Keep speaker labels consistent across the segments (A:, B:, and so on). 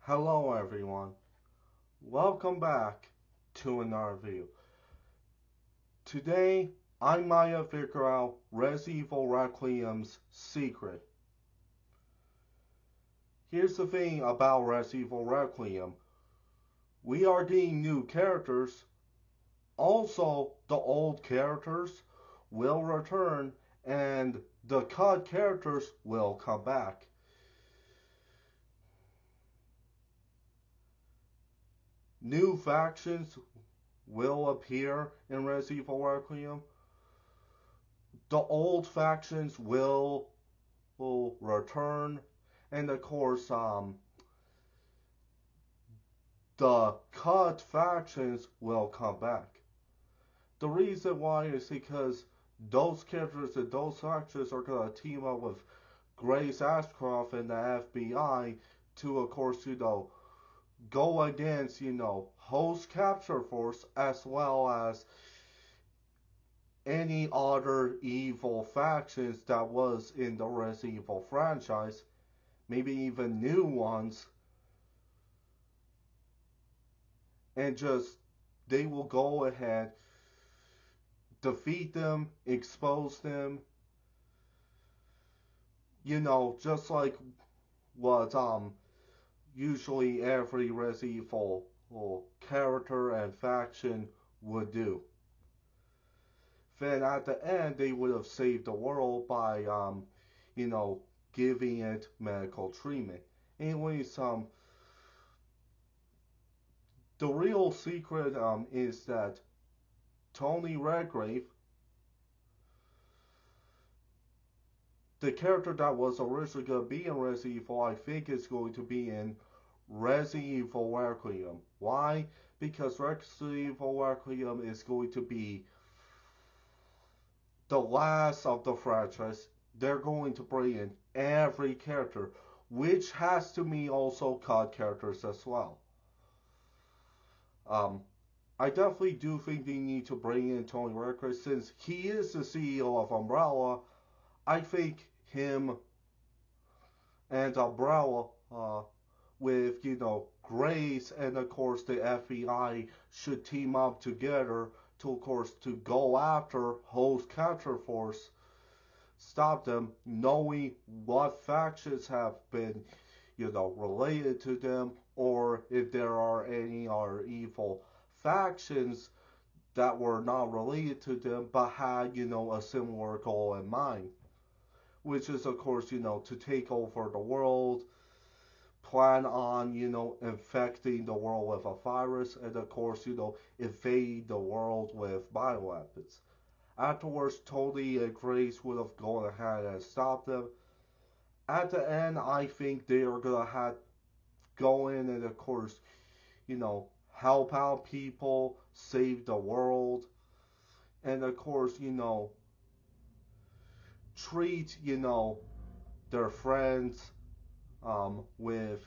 A: Hello everyone, welcome back to another video. Today I might have figured out Resident Evil Requiem's secret. Here's the thing about Resident Evil Requiem. We are getting new characters, also the old characters will return and the cut characters will come back. New factions will appear in Resident Evil Requiem. The old factions will return, and of course, the cut factions will come back. The reason why is because those characters and those factions are gonna team up with Grace Ashcroft and the FBI to, of course, go against, Host Capture Force as well as any other evil factions that was in the Resident Evil franchise, maybe even new ones, and just they will go ahead, defeat them, expose them, just like what usually every Resident Evil character and faction would do. Then at the end, they would have saved the world by, you know, giving it medical treatment. Anyways, the real secret is that Tony Redgrave, the character that was originally going to be in Resident Evil, I think is going to be in Resident Evil Requiem. Why? Because Resident Evil Requiem is going to be the last of the franchise. They're going to bring in every character, which has to mean also COD characters as well. Um, I definitely do think they need to bring in Tony Redgrave since he is the CEO of Umbrella. I think him and Umbrella, with Grace and of course the FBI should team up together to, of course, to go after Host Capture Force, stop them, knowing what factions have been, related to them, or if there are any other evil factions that were not related to them but had, a similar goal in mind. Which is, of course, to take over the world, plan on, infecting the world with a virus, and of course, invade the world with bioweapons. Afterwards, Tony and Grace would have gone ahead and stopped them. At the end, I think they are gonna have go in and, of course, help out people, save the world, and of course, treat, their friends with,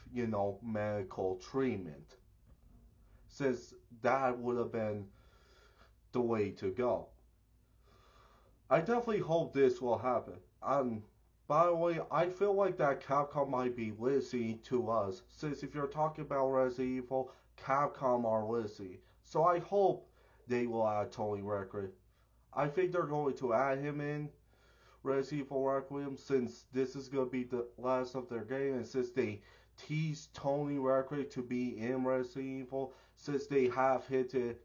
A: medical treatment. Since that would have been the way to go. I definitely hope this will happen. By the way, I feel like that Capcom might be listening to us, since if you're talking about Resident Evil, Capcom are listening. So I hope they will add Tony Redgrave. I think they're going to add him in Resident Evil Requiem since this is going to be the last of their game, and since they teased Tony Redgrave to be in Resident Evil, since they have hinted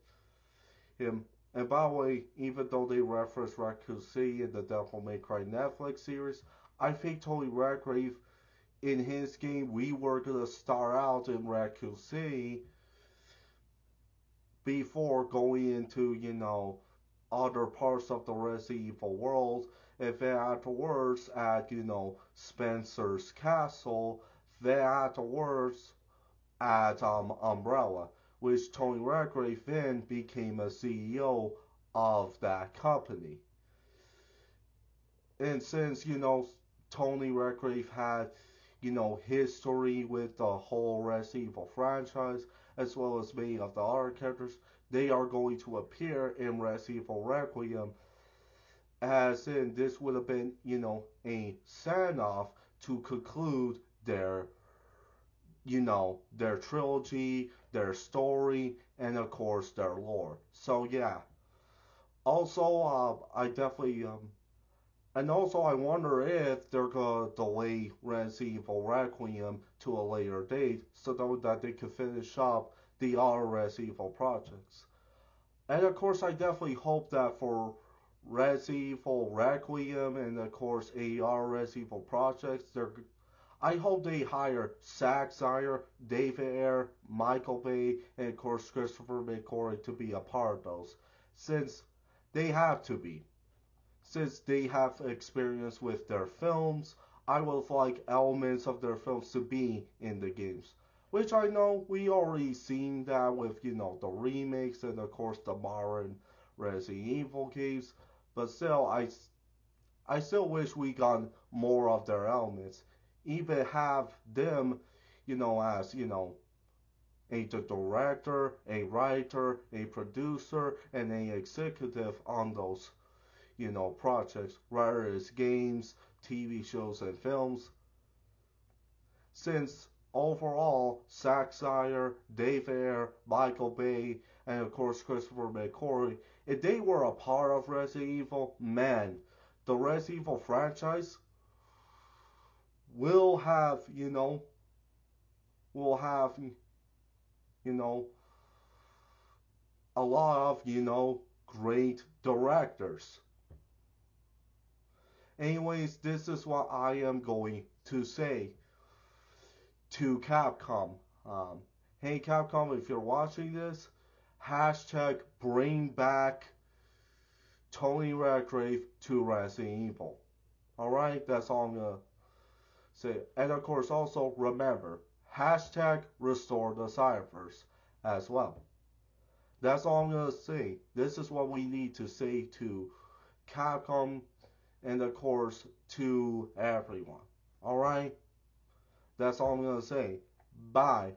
A: him. And by the way, even though they reference Raccoon City in the Devil May Cry Netflix series, I think Tony Redgrave in his game, we were gonna start out in Raccoon City before going into, other parts of the Resident Evil world, and then afterwards at, Spencer's Castle, then afterwards at Umbrella, which Tony Redgrave then became a CEO of that company. And since, Tony Redgrave had, history with the whole Resident Evil franchise, as well as many of the other characters, they are going to appear in Resident Evil Requiem, as in this would have been, a send off to conclude their their trilogy, their story, and of course their lore. So yeah. Also, I definitely and also I wonder if they're gonna delay Resident Evil Requiem to a later date so that they could finish up the other Resident Evil projects. And of course, I definitely hope that for Resident Evil Requiem and of course AR Resident Evil projects, I hope they hire Zack Snyder, David Ayer, Michael Bay, and of course Christopher McQuarrie to be a part of those, since they have to be. Since they have experience with their films, I would like elements of their films to be in the games. Which I know we already seen that with, the remakes and of course the modern Resident Evil games. But still, I still wish we got more of their elements. Even have them, as, a director, a writer, a producer, and a executive on those, projects, whether it's games, TV shows, and films. Since overall, Zack Snyder, Dave Ayer, Michael Bay, and of course Christopher McQuarrie, if they were a part of Resident Evil, man, the Resident Evil franchise will have, will have, you know, a lot of, great directors. Anyways, this is what I am going to say to Capcom. Um, hey Capcom, if you're watching this, hashtag bring back Tony Redgrave to Resident Evil. Alright, that's all I'm gonna say. And of course, also remember, hashtag restore the Cyberverse as well. That's all I'm gonna say. This is what we need to say to Capcom and of course to everyone. Alright? That's all I'm gonna say. Bye.